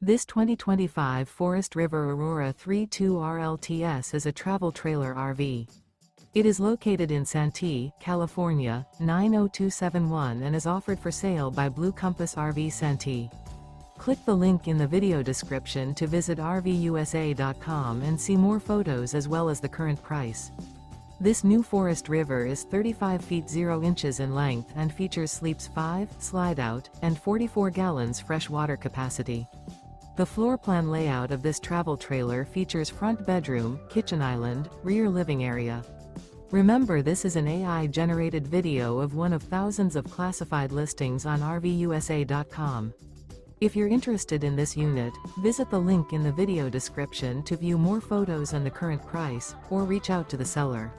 This 2025 Forest River Aurora 3.2 RLTS is a travel trailer RV. It is located in Santee, California, 90271 and is offered for sale by Blue Compass RV Santee. Click the link in the video description to visit RVUSA.com and see more photos as well as the current price. This new Forest River is 35 feet 0 inches in length and features sleeps 5, slide-out, and 44 gallons fresh water capacity. The floor plan layout of this travel trailer features front bedroom, kitchen island, rear living area. Remember, this is an AI-generated video of one of thousands of classified listings on RVUSA.com. If you're interested in this unit, visit the link in the video description to view more photos and the current price, or reach out to the seller.